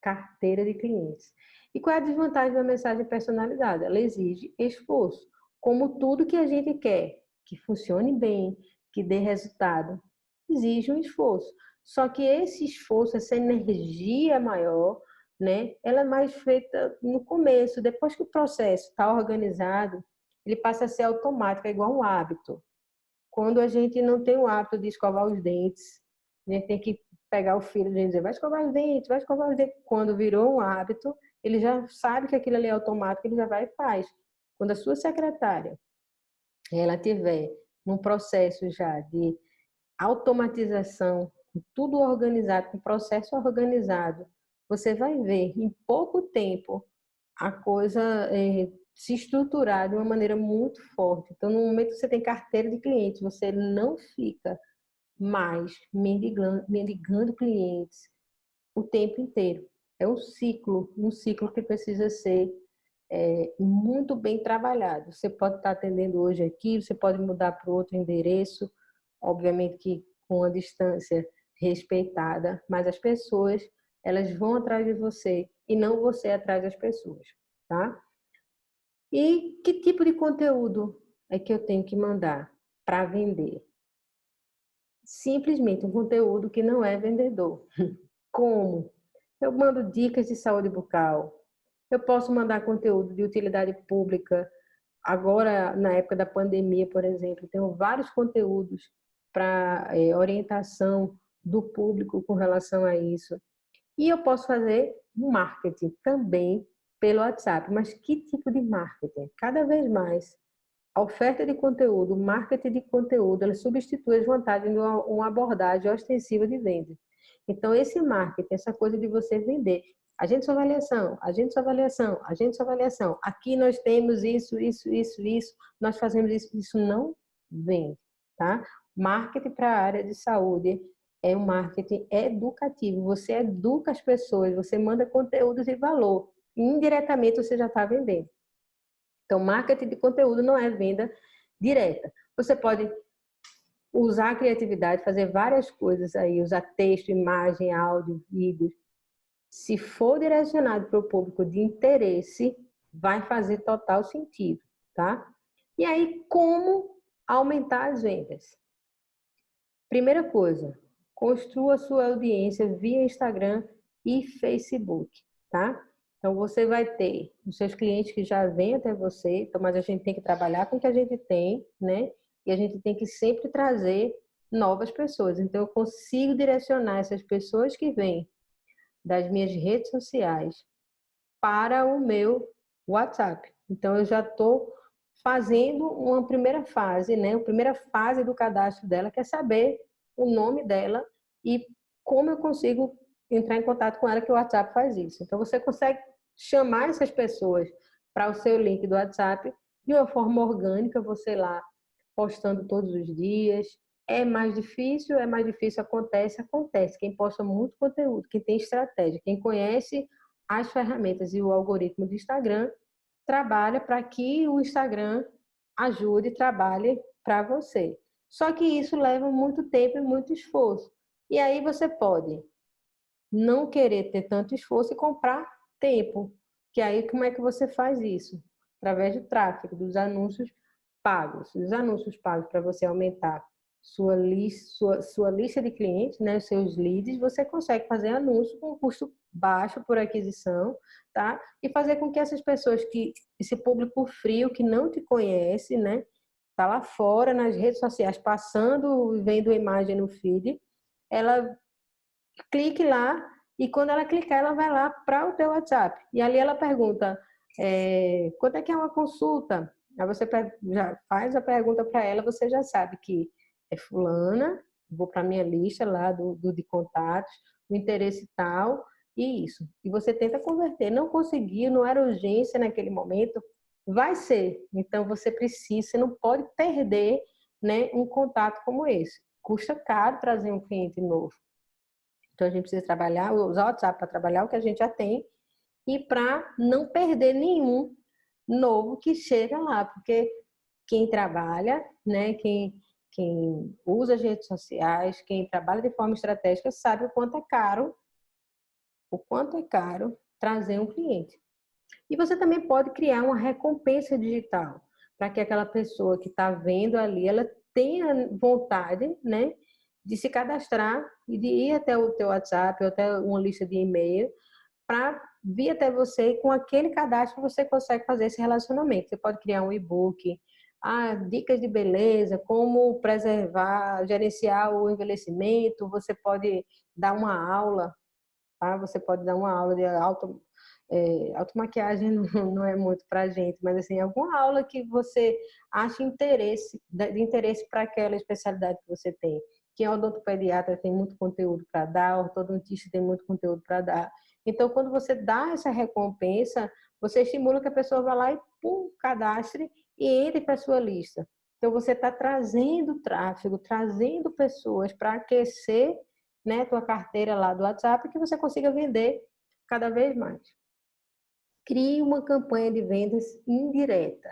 carteira de clientes. E qual é a desvantagem da mensagem personalizada? Ela exige esforço. Como tudo que a gente quer que funcione bem, que dê resultado, exige um esforço. Só que esse esforço, essa energia maior, né, ela é mais feita no começo. Depois que o processo está organizado, ele passa a ser automático, é igual um hábito. Quando a gente não tem o hábito de escovar os dentes, a gente tem que pegar o filho e dizer, vai escovar os dentes, vai escovar os dentes. Quando virou um hábito, ele já sabe que aquilo ali é automático, ele já vai e faz. Quando a sua secretária, ela tiver num processo já de automatização, tudo organizado, com processo organizado, você vai ver em pouco tempo a coisa se estruturar de uma maneira muito forte. Então, no momento que você tem carteira de clientes, você não fica mais mendigando clientes o tempo inteiro. É um ciclo que precisa ser muito bem trabalhado. Você pode estar atendendo hoje aqui, você pode mudar para outro endereço, obviamente que com a distância respeitada, mas as pessoas, elas vão atrás de você e não você atrás das pessoas, tá? E que tipo de conteúdo é que eu tenho que mandar para vender? Simplesmente um conteúdo que não é vendedor. Como? Eu mando dicas de saúde bucal. Eu posso mandar conteúdo de utilidade pública. Agora, na época da pandemia, por exemplo, tenho vários conteúdos para orientação do público com relação a isso. E eu posso fazer marketing também pelo WhatsApp. Mas que tipo de marketing? Cada vez mais, a oferta de conteúdo, o marketing de conteúdo, ela substitui as vantagens de uma abordagem ostensiva de venda. Então, esse marketing, essa coisa de você vender, agente de sua avaliação, agente de sua avaliação, agente de sua avaliação, aqui nós temos isso, isso, isso, isso, nós fazemos isso, isso não vende, tá? Marketing para a área de saúde é um marketing educativo, você educa as pessoas, você manda conteúdos de valor, indiretamente você já está vendendo. Então, marketing de conteúdo não é venda direta. Você pode usar a criatividade, fazer várias coisas aí, usar texto, imagem, áudio, vídeo. Se for direcionado para o público de interesse, vai fazer total sentido, tá? E aí, como aumentar as vendas? Primeira coisa, construa sua audiência via Instagram e Facebook, tá? Então, você vai ter os seus clientes que já vêm até você, então, mas a gente tem que trabalhar com o que a gente tem, né? E a gente tem que sempre trazer novas pessoas. Então, eu consigo direcionar essas pessoas que vêm das minhas redes sociais para o meu WhatsApp. Então, eu já estou fazendo uma primeira fase, né? A primeira fase do cadastro dela, que é saber o nome dela e como eu consigo entrar em contato com ela, que o WhatsApp faz isso. Então, você consegue chamar essas pessoas para o seu link do WhatsApp de uma forma orgânica, você lá postando todos os dias. É mais difícil, acontece, acontece. Quem posta muito conteúdo, quem tem estratégia, quem conhece as ferramentas e o algoritmo do Instagram, trabalha para que o Instagram ajude e trabalhe para você. Só que isso leva muito tempo e muito esforço. E aí você pode não querer ter tanto esforço e comprar tempo. Que aí como é que você faz isso? Através do tráfego, dos anúncios pagos. Os anúncios pagos para você aumentar sua lista de clientes, né, seus leads, você consegue fazer anúncio com custo baixo por aquisição, tá? E fazer com que essas pessoas esse público frio que não te conhece, né, tá lá fora nas redes sociais passando, vendo a imagem no feed, ela clique lá e quando ela clicar, ela vai lá para o teu WhatsApp. E ali ela pergunta, quanto é que é uma consulta? Aí você já faz a pergunta para ela, você já sabe que é fulana, vou para a minha lista lá de contatos, o interesse tal, e isso. E você tenta converter. Não conseguiu, não era urgência naquele momento, vai ser. Então você precisa, você não pode perder, né, um contato como esse. Custa caro trazer um cliente novo. Então, a gente precisa trabalhar, usar o WhatsApp para trabalhar o que a gente já tem e para não perder nenhum novo que chega lá, porque quem trabalha, né, quem usa as redes sociais, quem trabalha de forma estratégica, sabe o quanto é caro trazer um cliente. E você também pode criar uma recompensa digital, para que aquela pessoa que está vendo ali, ela tenha vontade, né, de se cadastrar e de ir até o teu WhatsApp ou até uma lista de e-mail para vir até você e com aquele cadastro você consegue fazer esse relacionamento. Você pode criar um e-book, dicas de beleza, como preservar, gerenciar o envelhecimento, você pode dar uma aula, tá? Você pode dar uma aula de Automaquiagem não é muito pra gente, mas assim, alguma aula que você acha de interesse para aquela especialidade que você tem. Quem é odontopediatra tem muito conteúdo para dar, ortodontista tem muito conteúdo para dar. Então, quando você dá essa recompensa, você estimula que a pessoa vá lá e pum, cadastre e entre para a sua lista. Então, você está trazendo tráfego, trazendo pessoas para aquecer, né, tua carteira lá do WhatsApp, que você consiga vender cada vez mais. Crie uma campanha de vendas indireta.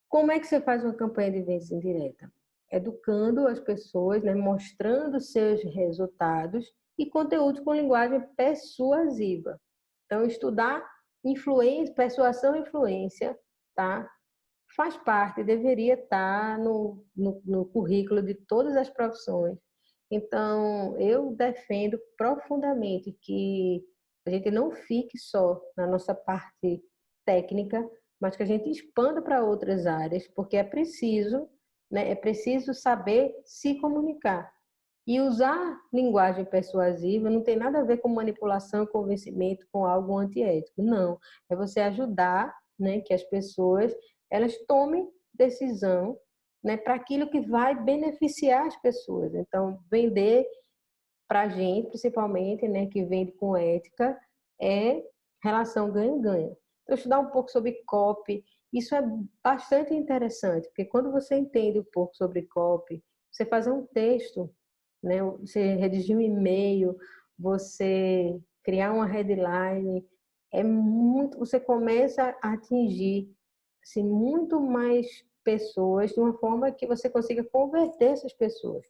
Como é que você faz uma campanha de vendas indireta? Educando as pessoas, né, mostrando seus resultados e conteúdos com linguagem persuasiva. Então, estudar influência, persuasão e influência, tá? Faz parte, deveria estar no currículo de todas as profissões. Então, eu defendo profundamente que a gente não fique só na nossa parte técnica, mas que a gente expanda para outras áreas, porque é preciso, né, é preciso saber se comunicar. E usar linguagem persuasiva não tem nada a ver com manipulação, convencimento, com algo antiético. Não, é você ajudar, né, que as pessoas elas tomem decisão, né, para aquilo que vai beneficiar as pessoas. Então, vender para a gente, principalmente, né, que vende com ética, é relação ganha-ganha. Então, estudar um pouco sobre copy, isso é bastante interessante, porque quando você entende um pouco sobre copy, você fazer um texto, né, você redigir um e-mail, você criar uma headline, você começa a atingir assim, muito mais pessoas de uma forma que você consiga converter essas pessoas.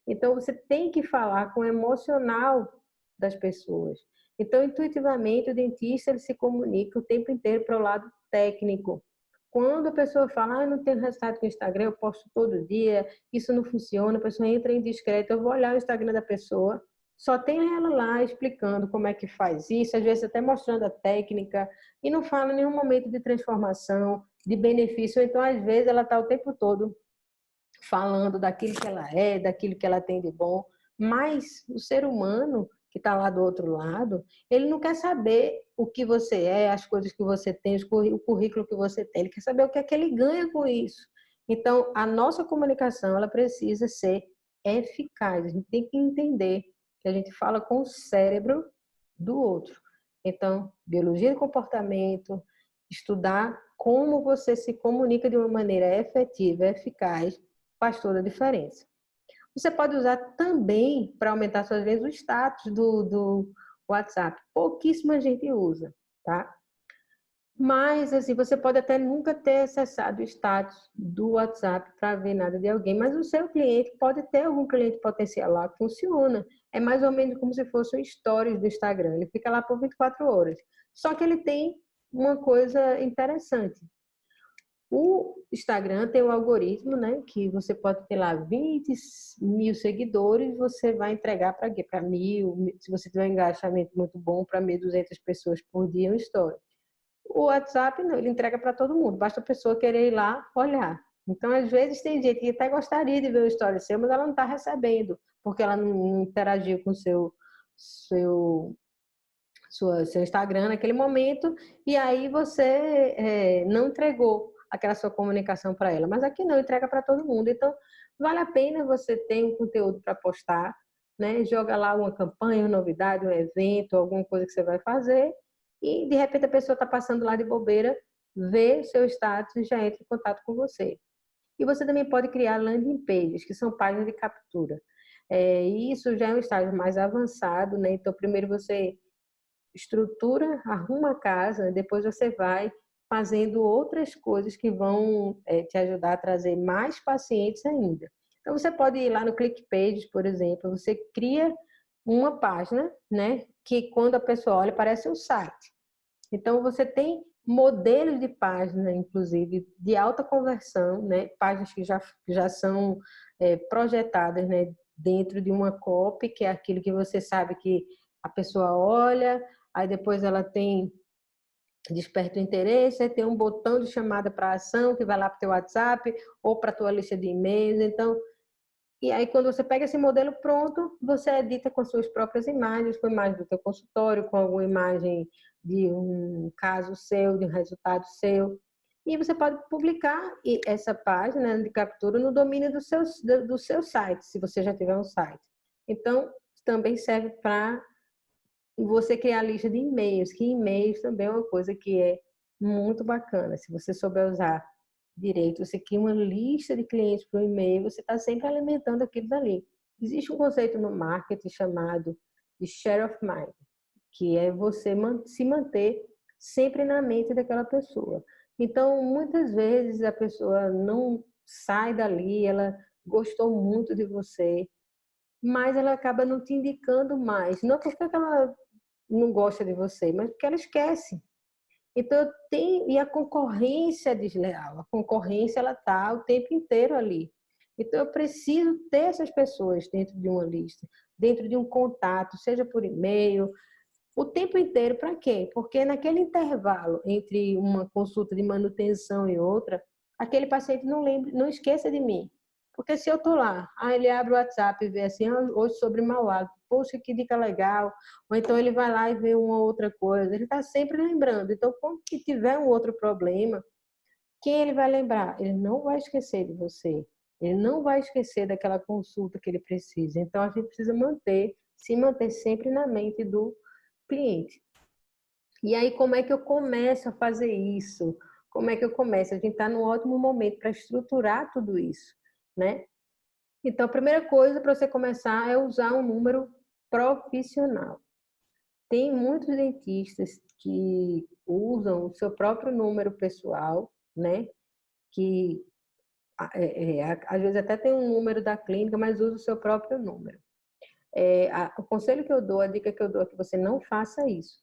Então, você tem que falar com o emocional das pessoas. Então, intuitivamente, o dentista ele se comunica o tempo inteiro para o lado técnico. Quando a pessoa fala, não tenho resultado com o Instagram, eu posto todo dia, isso não funciona, a pessoa entra em discreto, eu vou olhar o Instagram da pessoa, só tem ela lá explicando como é que faz isso, às vezes até mostrando a técnica, e não fala em nenhum momento de transformação, de benefício, então às vezes ela está o tempo todo falando daquilo que ela é, daquilo que ela tem de bom, mas o ser humano que está lá do outro lado, ele não quer saber o que você é, as coisas que você tem, o currículo que você tem, ele quer saber o que é que ele ganha com isso. Então, a nossa comunicação, ela precisa ser eficaz, a gente tem que entender que a gente fala com o cérebro do outro. Então, biologia do comportamento, estudar como você se comunica de uma maneira efetiva, eficaz, faz toda a diferença. Você pode usar também para aumentar suas vezes o status do WhatsApp. Pouquíssima gente usa, tá? Mas, assim, você pode até nunca ter acessado o status do WhatsApp para ver nada de alguém, mas o seu cliente pode ter algum cliente potencial lá que funciona. É mais ou menos como se fosse um stories do Instagram. Ele fica lá por 24 horas. Só que ele tem uma coisa interessante. O Instagram tem um algoritmo, né, que você pode ter lá 20 mil seguidores, você vai entregar para quê? Para 1.000, se você tiver um engajamento muito bom, para 1.200 pessoas por dia, um story. O WhatsApp, não, ele entrega para todo mundo, basta a pessoa querer ir lá olhar. Então, às vezes, tem gente que até gostaria de ver o story seu, mas ela não está recebendo, porque ela não interagiu com o seu seu Instagram naquele momento, e aí você não entregou aquela sua comunicação para ela. Mas aqui não, entrega para todo mundo. Então, vale a pena você ter um conteúdo para postar, né? Joga lá uma campanha, uma novidade, um evento, alguma coisa que você vai fazer, e de repente a pessoa está passando lá de bobeira, vê seu status e já entra em contato com você. E você também pode criar landing pages, que são páginas de captura. Isso já é um estágio mais avançado, né? Então, primeiro você estrutura, arruma a casa, depois você vai fazendo outras coisas que vão te ajudar a trazer mais pacientes ainda. Então, você pode ir lá no ClickPages, por exemplo, você cria uma página, né, que quando a pessoa olha, parece um site. Então, você tem modelos de página, inclusive, de alta conversão, né, páginas que já são projetadas, né, dentro de uma copy, que é aquilo que você sabe que a pessoa olha, aí depois ela desperta o interesse, aí tem um botão de chamada para ação que vai lá para o teu WhatsApp ou para a tua lista de e-mails. Então, E aí, quando você pega esse modelo pronto, você edita com suas próprias imagens, com imagens do teu consultório, com alguma imagem de um caso seu, de um resultado seu. E você pode publicar essa página de captura no domínio do seu site, se você já tiver um site. Então, também serve para você criar a lista de e-mails, que e-mails também é uma coisa que é muito bacana. Se você souber usar direito, você cria uma lista de clientes para o e-mail, você está sempre alimentando aquilo dali. Existe um conceito no marketing chamado de share of mind, que é você se manter sempre na mente daquela pessoa. Então, muitas vezes a pessoa não sai dali, ela gostou muito de você, mas ela acaba não te indicando mais. Não porque ela não gosta de você, mas porque ela esquece. Então, e a concorrência é desleal. A concorrência, ela está o tempo inteiro ali. Então, eu preciso ter essas pessoas dentro de uma lista, dentro de um contato, seja por e-mail, o tempo inteiro. Para quê? Porque naquele intervalo entre uma consulta de manutenção e outra, aquele paciente não lembre, não esqueça de mim. Porque se eu estou lá, ele abre o WhatsApp e vê assim, hoje sobre mau hálito, poxa, que dica legal. Ou então ele vai lá e vê uma outra coisa. Ele está sempre lembrando. Então, quando que tiver um outro problema, quem ele vai lembrar? Ele não vai esquecer de você. Ele não vai esquecer daquela consulta que ele precisa. Então, a gente precisa se manter sempre na mente do cliente. E aí, como é que eu começo a fazer isso? Como é que eu começo? A gente está num ótimo momento para estruturar tudo isso, né? Então, a primeira coisa para você começar é usar um número profissional. Tem muitos dentistas que usam o seu próprio número pessoal, né? Que às vezes até tem um número da clínica, mas usa o seu próprio número. O conselho que eu dou, a dica que eu dou é que você não faça isso.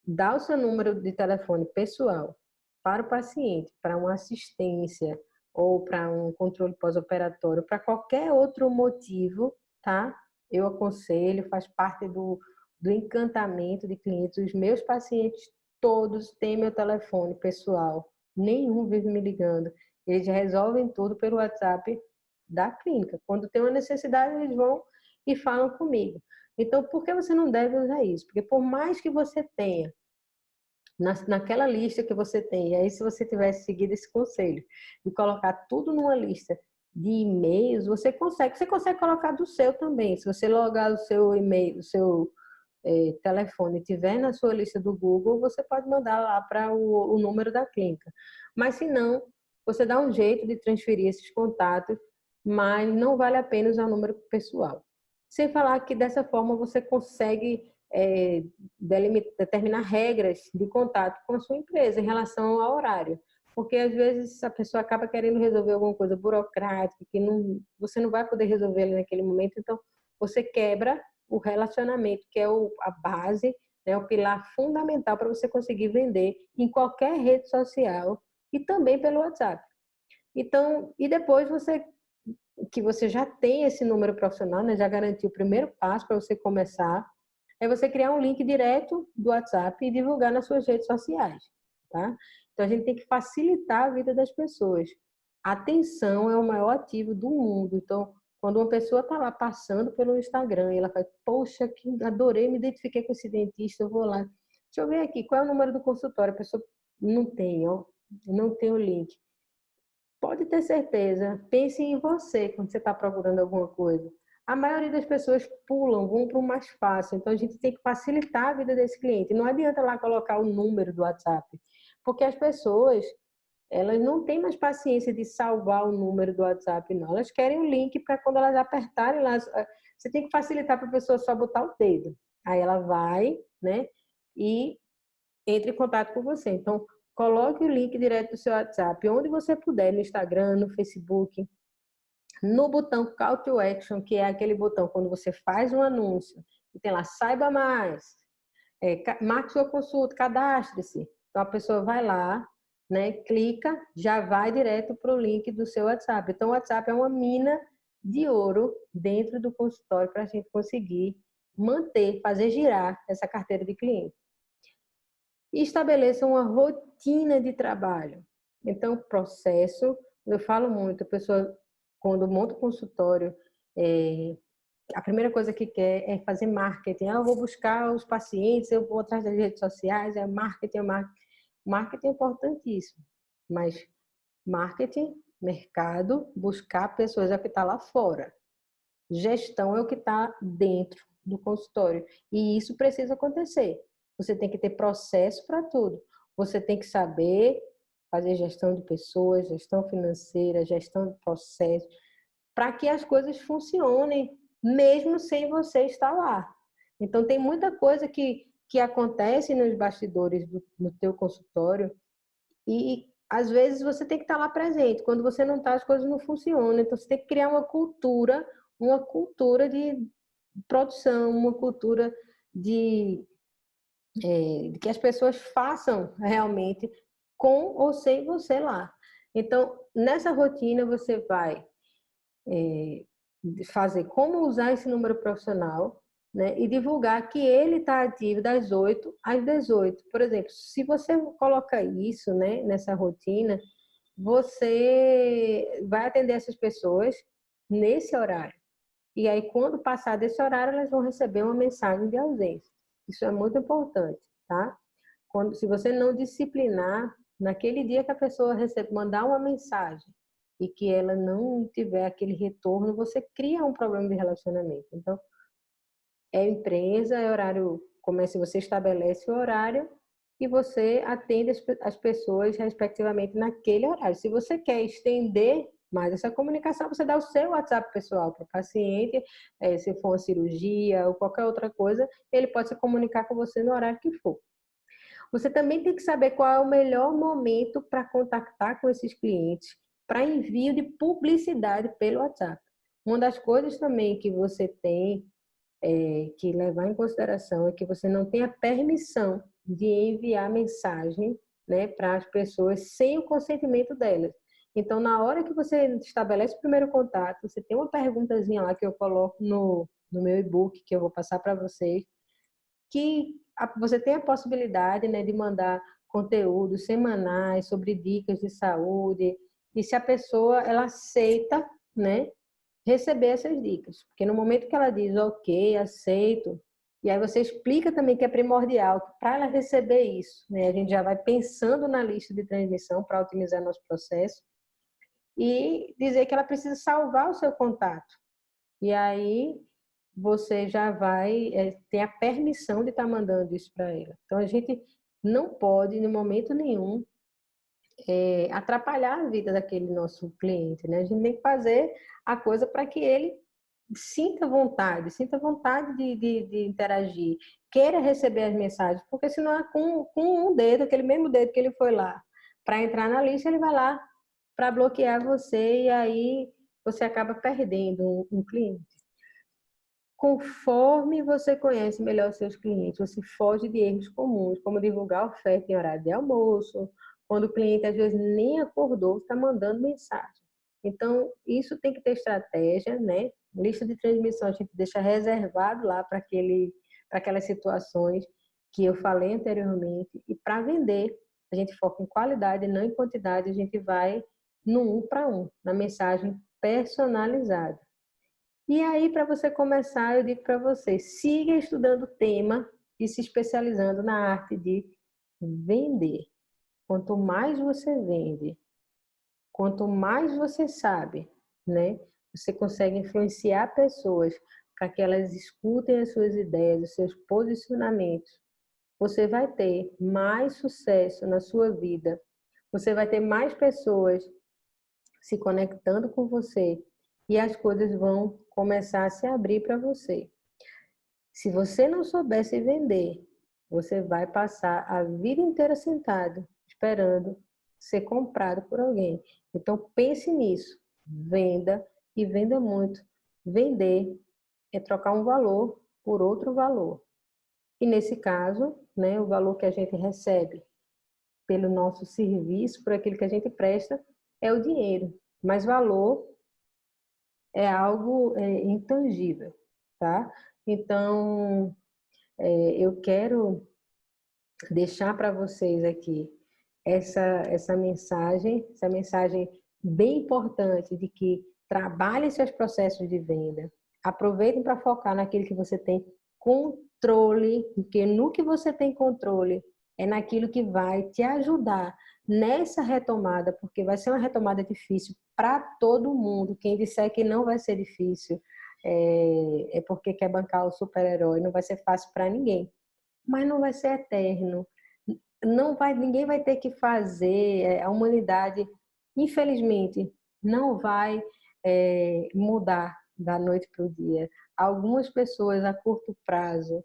Dá o seu número de telefone pessoal para o paciente, para uma assistência ou para um controle pós-operatório, para qualquer outro motivo, tá? Eu aconselho, faz parte do encantamento de clientes. Os meus pacientes todos têm meu telefone pessoal, nenhum vive me ligando. Eles resolvem tudo pelo WhatsApp da clínica. Quando tem uma necessidade, eles vão e falam comigo. Então, por que você não deve usar isso? Porque por mais que você tenha naquela lista que você tem, e aí se você tivesse seguido esse conselho e colocar tudo numa lista de e-mails, você consegue colocar do seu também. Se você logar o seu e-mail, o seu telefone tiver na sua lista do Google, você pode mandar lá para o número da clínica. Mas se não, você dá um jeito de transferir esses contatos, mas não vale a pena usar o número pessoal. Sem falar que dessa forma você consegue determinar regras de contato com a sua empresa em relação ao horário. Porque às vezes a pessoa acaba querendo resolver alguma coisa burocrática que você não vai poder resolver ali naquele momento, então você quebra o relacionamento, que é a base, né, o pilar fundamental para você conseguir vender em qualquer rede social e também pelo WhatsApp. Então, e depois que você já tem esse número profissional, né, já garantiu o primeiro passo para você começar, é você criar um link direto do WhatsApp e divulgar nas suas redes sociais, tá? Então a gente tem que facilitar a vida das pessoas. A atenção é o maior ativo do mundo. Então, quando uma pessoa está lá passando pelo Instagram e ela fala, poxa, que adorei, me identifiquei com esse dentista, eu vou lá. Deixa eu ver aqui, qual é o número do consultório? A pessoa não tem, ó, não tem o link. Pode ter certeza, pense em você quando você está procurando alguma coisa. A maioria das pessoas pulam, vão para o mais fácil. Então, a gente tem que facilitar a vida desse cliente. Não adianta lá colocar o número do WhatsApp, porque as pessoas, elas não têm mais paciência de salvar o número do WhatsApp, não. Elas querem o link para quando elas apertarem lá. Você tem que facilitar para a pessoa só botar o dedo. Aí ela vai, né, e entre em contato com você. Então, coloque o link direto do seu WhatsApp, onde você puder, no Instagram, no Facebook, no botão Call to Action, que é aquele botão quando você faz um anúncio, e tem lá, saiba mais, marque sua consulta, cadastre-se. Então, a pessoa vai lá, né, clica, já vai direto para o link do seu WhatsApp. Então, o WhatsApp é uma mina de ouro dentro do consultório para a gente conseguir manter, fazer girar essa carteira de cliente. E estabeleça uma rotina de trabalho. Então, processo, eu falo muito, a pessoa, quando monta o consultório, a primeira coisa que quer é fazer marketing. Eu vou buscar os pacientes, eu vou atrás das redes sociais, é marketing, marketing. Marketing é importantíssimo, mas marketing, mercado, buscar pessoas é o que está lá fora. Gestão é o que está dentro do consultório. E isso precisa acontecer. Você tem que ter processo para tudo. Você tem que saber fazer gestão de pessoas, gestão financeira, gestão de processos, para que as coisas funcionem, mesmo sem você estar lá. Então, tem muita coisa que acontece nos bastidores do teu consultório e, às vezes, você tem que estar lá presente. Quando você não está, as coisas não funcionam. Então, você tem que criar uma cultura de produção, uma cultura de, de que as pessoas façam realmente com ou sem você lá. Então, nessa rotina, você vai fazer como usar esse número profissional, né, e divulgar que ele está ativo das 8 às 18. Por exemplo, se você coloca isso, né, nessa rotina, você vai atender essas pessoas nesse horário. E aí, quando passar desse horário, elas vão receber uma mensagem de ausência. Isso é muito importante, tá? Se você não disciplinar, naquele dia que a pessoa mandar uma mensagem e que ela não tiver aquele retorno, você cria um problema de relacionamento. Então, é empresa, é horário, começa, você estabelece o horário e você atende as pessoas respectivamente naquele horário. Se você quer estender mais essa comunicação, você dá o seu WhatsApp pessoal para o paciente, se for uma cirurgia ou qualquer outra coisa, ele pode se comunicar com você no horário que for. Você também tem que saber qual é o melhor momento para contactar com esses clientes, para envio de publicidade pelo WhatsApp. Uma das coisas também que você tem que levar em consideração é que você não tem a permissão de enviar mensagem, né, para as pessoas sem o consentimento delas. Então, na hora que você estabelece o primeiro contato, você tem uma perguntazinha lá que eu coloco no meu e-book, que eu vou passar para vocês, que você tem a possibilidade, né, de mandar conteúdos semanais sobre dicas de saúde, e se a pessoa ela aceita, né, receber essas dicas. Porque no momento que ela diz, ok, aceito, e aí você explica também que é primordial para ela receber isso, né, a gente já vai pensando na lista de transmissão para otimizar nosso processo, e dizer que ela precisa salvar o seu contato. E aí você já vai ter a permissão de estar mandando isso para ela. Então, a gente não pode, em momento nenhum, atrapalhar a vida daquele nosso cliente, né? A gente tem que fazer a coisa para que ele sinta vontade de interagir, queira receber as mensagens, porque senão é com um dedo, aquele mesmo dedo que ele foi lá para entrar na lista, ele vai lá para bloquear você e aí você acaba perdendo um cliente. Conforme você conhece melhor os seus clientes, você foge de erros comuns, como divulgar oferta em horário de almoço, quando o cliente às vezes nem acordou, está mandando mensagem. Então, isso tem que ter estratégia, né? Lista de transmissão a gente deixa reservado lá para aquelas situações que eu falei anteriormente. E para vender, a gente foca em qualidade, não em quantidade, a gente vai no 1 para 1, na mensagem personalizada. E aí, para você começar, eu digo para você, siga estudando o tema e se especializando na arte de vender. Quanto mais você vende, quanto mais você sabe, né? Você consegue influenciar pessoas para que elas escutem as suas ideias, os seus posicionamentos. Você vai ter mais sucesso na sua vida. Você vai ter mais pessoas se conectando com você e as coisas vão começar a se abrir para você. Se você não souber se vender, você vai passar a vida inteira sentado, esperando ser comprado por alguém. Então pense nisso, venda e venda muito. Vender é trocar um valor por outro valor. E nesse caso, né, o valor que a gente recebe pelo nosso serviço, por aquilo que a gente presta, é o dinheiro. Mas valor é algo intangível, tá? Então, eu quero deixar para vocês aqui essa mensagem bem importante de que Trabalhem seus processos de venda. Aproveitem para focar naquilo que você tem controle, porque no que você tem controle é naquilo que vai te ajudar nessa retomada, porque vai ser uma retomada difícil para todo mundo. Quem disser que não vai ser difícil é porque quer bancar o super-herói. Não vai ser fácil para ninguém, mas não vai ser eterno. Ninguém vai ter que fazer, a humanidade, infelizmente, não vai mudar da noite para o dia. Algumas pessoas a curto prazo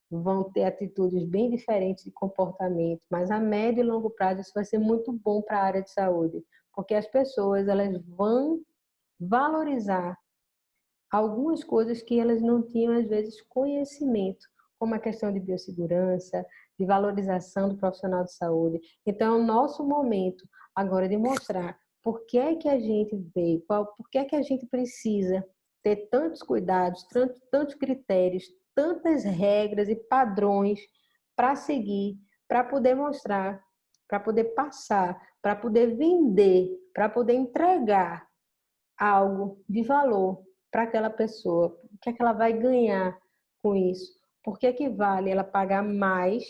vão ter atitudes bem diferentes de comportamento, mas a médio e longo prazo isso vai ser muito bom para a área de saúde, porque as pessoas elas vão valorizar algumas coisas que elas não tinham, às vezes, conhecimento, como a questão de biossegurança, de valorização do profissional de saúde. Então, é o nosso momento agora de mostrar por que é que a gente veio, por que é que a gente precisa ter tantos cuidados, tantos critérios, tantas regras e padrões para seguir, para poder mostrar, para poder passar, para poder vender, para poder entregar algo de valor para aquela pessoa. O que é que ela vai ganhar com isso? Por que que vale ela pagar mais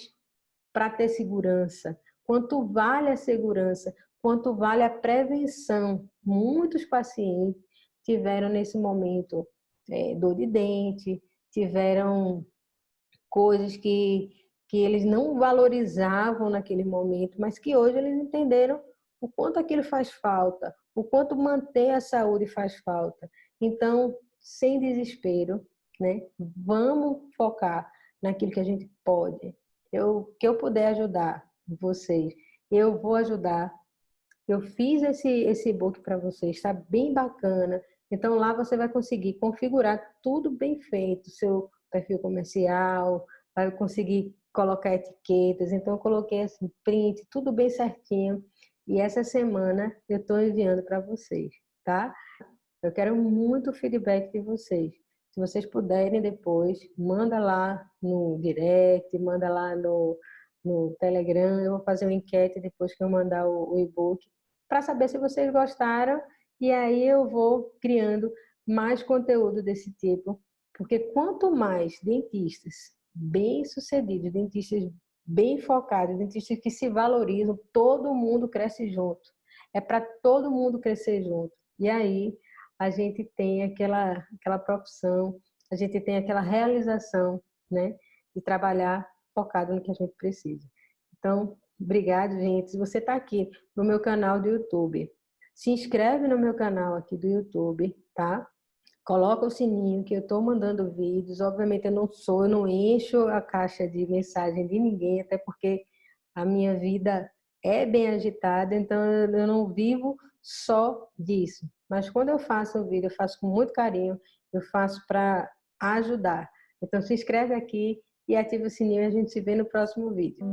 para ter segurança? Quanto vale a segurança? Quanto vale a prevenção? Muitos pacientes tiveram nesse momento dor de dente, tiveram coisas que eles não valorizavam naquele momento, mas que hoje eles entenderam o quanto aquilo faz falta, o quanto manter a saúde faz falta. Então, sem desespero, né? Vamos focar naquilo que a gente pode. Que eu puder ajudar vocês, eu vou ajudar. Eu fiz esse e-book para vocês, está bem bacana. Então, lá você vai conseguir configurar tudo bem feito, seu perfil comercial, vai conseguir colocar etiquetas. Então, eu coloquei assim, print, tudo bem certinho. E essa semana eu estou enviando para vocês, tá? Eu quero muito o feedback de vocês. Se vocês puderem depois, manda lá no direct, manda lá no Telegram. Eu vou fazer uma enquete depois que eu mandar o e-book para saber se vocês gostaram. E aí eu vou criando mais conteúdo desse tipo. Porque quanto mais dentistas bem-sucedidos, dentistas bem focados, dentistas que se valorizam, todo mundo cresce junto. É para todo mundo crescer junto. E aí a gente tem aquela profissão, a gente tem aquela realização, né, de trabalhar focado no que a gente precisa. Então, obrigado, gente. Se você está aqui no meu canal do YouTube, se inscreve no meu canal aqui do YouTube, tá? Coloca o sininho que eu estou mandando vídeos. Obviamente eu não encho a caixa de mensagem de ninguém, até porque a minha vida é bem agitada, então eu não vivo só disso. Mas quando eu faço o vídeo, eu faço com muito carinho, eu faço para ajudar. Então se inscreve aqui e ativa o sininho e a gente se vê no próximo vídeo.